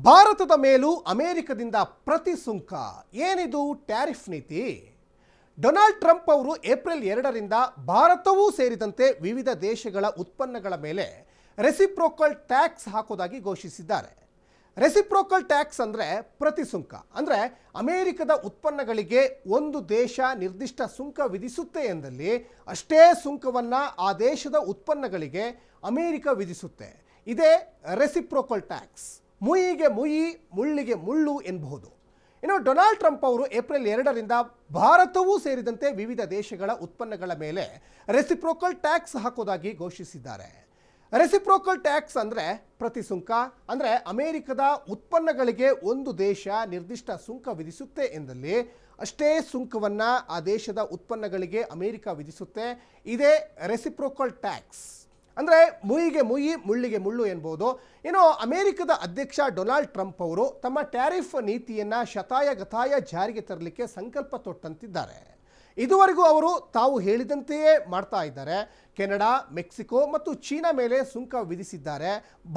ಭಾರತದ ಮೇಲೂ ಅಮೆರಿಕದಿಂದ ಪ್ರತಿ ಸುಂಕ ಏನಿದು ಟ್ಯಾರಿಫ್ ನೀತಿ? ಡೊನಾಲ್ಡ್ ಟ್ರಂಪ್ ಅವರು ಏಪ್ರಿಲ್ 2ರಿಂದ ಭಾರತವೂ ಸೇರಿದಂತೆ ವಿವಿಧ ದೇಶಗಳ ಉತ್ಪನ್ನಗಳ ಮೇಲೆ ರೆಸಿಪ್ರೋಕಲ್ ಟ್ಯಾಕ್ಸ್ ಹಾಕೋದಾಗಿ ಘೋಷಿಸಿದ್ದಾರೆ. ರೆಸಿಪ್ರೋಕಲ್ ಟ್ಯಾಕ್ಸ್ ಅಂದರೆ ಪ್ರತಿ ಸುಂಕ. ಅಂದರೆ ಅಮೆರಿಕದ ಉತ್ಪನ್ನಗಳಿಗೆ ಒಂದು ದೇಶ ನಿರ್ದಿಷ್ಟ ಸುಂಕ ವಿಧಿಸುತ್ತೆ ಎಂದಲ್ಲಿ ಅಷ್ಟೇ ಸುಂಕವನ್ನು ಆ ದೇಶದ ಉತ್ಪನ್ನಗಳಿಗೆ ಅಮೆರಿಕ ವಿಧಿಸುತ್ತೆ. ಇದೇ ರೆಸಿಪ್ರೋಕಲ್ ಟ್ಯಾಕ್ಸ್. ಮುಯಿಗೆ ಮುಯಿ, ಮುಳ್ಳಿಗೆ ಮುಳ್ಳು ಎನ್ನಬಹುದು. ಇನ್ನು ಡೊನಾಲ್ಡ್ ಟ್ರಂಪ್ ಅವರು ಏಪ್ರಿಲ್ 2ರಿಂದ ಭಾರತವೂ ಸೇರಿದಂತೆ ವಿವಿಧ ದೇಶಗಳ ಉತ್ಪನ್ನಗಳ ಮೇಲೆ ರೆಸಿಪ್ರೋಕಲ್ ಟ್ಯಾಕ್ಸ್ ಹಾಕೋದಾಗಿ ಘೋಷಿಸಿದ್ದಾರೆ. ರೆಸಿಪ್ರೋಕಲ್ ಟ್ಯಾಕ್ಸ್ ಅಂದರೆ ಪ್ರತಿ ಸುಂಕ. ಅಂದರೆ ಅಮೆರಿಕದ ಉತ್ಪನ್ನಗಳಿಗೆ ಒಂದು ದೇಶ ನಿರ್ದಿಷ್ಟ ಸುಂಕ ವಿಧಿಸುತ್ತೆ ಎಂದಲ್ಲಿ ಅಷ್ಟೇ ಸುಂಕವನ್ನು ಆ ದೇಶದ ಉತ್ಪನ್ನಗಳಿಗೆ ಅಮೆರಿಕ ವಿಧಿಸುತ್ತೆ. ಇದೇ ರೆಸಿಪ್ರೋಕಲ್ ಟ್ಯಾಕ್ಸ್. ಅಂದರೆ ಮುಯಿಗೆ ಮುಯಿ, ಮುಳ್ಳಿಗೆ ಮುಳ್ಳು ಎನ್ಬೋದು. ಇನ್ನು ಅಮೆರಿಕದ ಅಧ್ಯಕ್ಷ ಡೊನಾಲ್ಡ್ ಟ್ರಂಪ್ ಅವರು ತಮ್ಮ ಟ್ಯಾರಿಫ್ ನೀತಿಯನ್ನು ಶತಾಯಗತಾಯ ಜಾರಿಗೆ ತರಲಿಕ್ಕೆ ಸಂಕಲ್ಪ ತೊಟ್ಟಂತಿದ್ದಾರೆ. ಇದುವರೆಗೂ ಅವರು ತಾವು ಹೇಳಿದಂತೆಯೇ ಮಾಡ್ತಾ ಇದ್ದಾರೆ. ಕೆನಡಾ, ಮೆಕ್ಸಿಕೋ ಮತ್ತು ಚೀನಾ ಮೇಲೆ ಸುಂಕ ವಿಧಿಸಿದ್ದಾರೆ.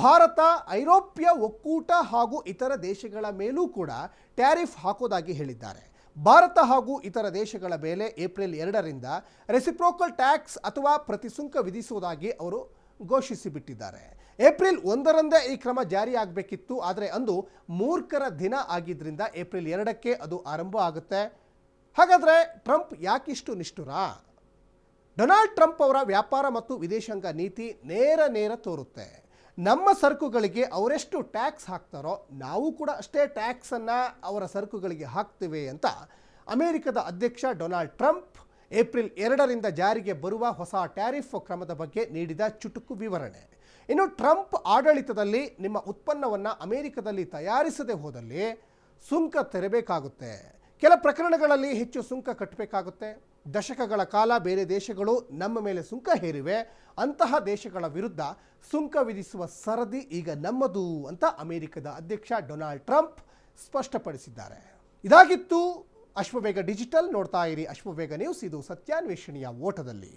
ಭಾರತ, ಐರೋಪ್ಯ ಒಕ್ಕೂಟ ಹಾಗೂ ಇತರ ದೇಶಗಳ ಮೇಲೂ ಕೂಡ ಟ್ಯಾರಿಫ್ ಹಾಕೋದಾಗಿ ಹೇಳಿದ್ದಾರೆ. ಭಾರತ ಹಾಗೂ ಇತರ ದೇಶಗಳ ಮೇಲೆ ಏಪ್ರಿಲ್ 2ರಿಂದ ರೆಸಿಪ್ರೋಕಲ್ ಟ್ಯಾಕ್ಸ್ ಅಥವಾ ಪ್ರತಿಸುಂಕ ವಿಧಿಸುವುದಾಗಿ ಅವರು ಘೋಷಿಸಿಬಿಟ್ಟಿದ್ದಾರೆ. ಏಪ್ರಿಲ್ 1ರಂದೇ ಈ ಕ್ರಮ ಜಾರಿಯಾಗಬೇಕಿತ್ತು. ಆದರೆ ಅಂದು ಮೂರ್ಖರ ದಿನ ಆಗಿದ್ದರಿಂದ ಏಪ್ರಿಲ್ 2ಕ್ಕೆ ಅದು ಆರಂಭ ಆಗುತ್ತೆ. ಹಾಗಾದರೆ ಟ್ರಂಪ್ ಯಾಕಿಷ್ಟು ನಿಷ್ಠುರ? ಡೊನಾಲ್ಡ್ ಟ್ರಂಪ್ ಅವರ ವ್ಯಾಪಾರ ಮತ್ತು ವಿದೇಶಾಂಗ ನೀತಿ ನೇರ ತೋರುತ್ತೆ. ನಮ್ಮ ಸರಕುಗಳಿಗೆ ಅವರೆಷ್ಟು ಟ್ಯಾಕ್ಸ್ ಹಾಕ್ತಾರೋ ನಾವು ಕೂಡ ಅಷ್ಟೇ ಟ್ಯಾಕ್ಸನ್ನು ಅವರ ಸರಕುಗಳಿಗೆ ಹಾಕ್ತೇವೆ ಅಂತ ಅಮೆರಿಕದ ಅಧ್ಯಕ್ಷ ಡೊನಾಲ್ಡ್ ಟ್ರಂಪ್ ಏಪ್ರಿಲ್ 2ರಿಂದ ಜಾರಿಗೆ ಬರುವ ಹೊಸ ಟ್ಯಾರಿಫ್ ಕ್ರಮದ ಬಗ್ಗೆ ನೀಡಿದ ಚುಟುಕು ವಿವರಣೆ. ಇನ್ನು ಟ್ರಂಪ್ ಆಡಳಿತದಲ್ಲಿ ನಿಮ್ಮ ಉತ್ಪನ್ನವನ್ನು ಅಮೆರಿಕದಲ್ಲಿ ತಯಾರಿಸದೆ ಹೋದಲ್ಲಿ ಸುಂಕ ತೆರಬೇಕಾಗುತ್ತೆ. ಕೆಲ ಪ್ರಕರಣಗಳಲ್ಲಿ ಹೆಚ್ಚು ಸುಂಕ ಕಟ್ಟಬೇಕಾಗುತ್ತೆ. ದಶಕಗಳ ಕಾಲ ಬೇರೆ ದೇಶಗಳು ನಮ್ಮ ಮೇಲೆ ಸುಂಕ ಹೇರಿವೆ. ಅಂತಹ ದೇಶಗಳ ವಿರುದ್ಧ ಸುಂಕ ವಿಧಿಸುವ ಸರದಿ ಈಗ ನಮ್ಮದು ಅಂತ ಅಮೆರಿಕದ ಅಧ್ಯಕ್ಷ ಡೊನಾಲ್ಡ್ ಟ್ರಂಪ್ ಸ್ಪಷ್ಟಪಡಿಸಿದ್ದಾರೆ. ಇದಾಗಿತ್ತು ಅಶ್ವವೇಗ ಡಿಜಿಟಲ್. ನೋಡ್ತಾ ಇರಿ ಅಶ್ವವೇಗ ನ್ಯೂಸ್. ಇದು ಸತ್ಯಾನ್ವೇಷಣೆಯ ಓಟದಲ್ಲಿ.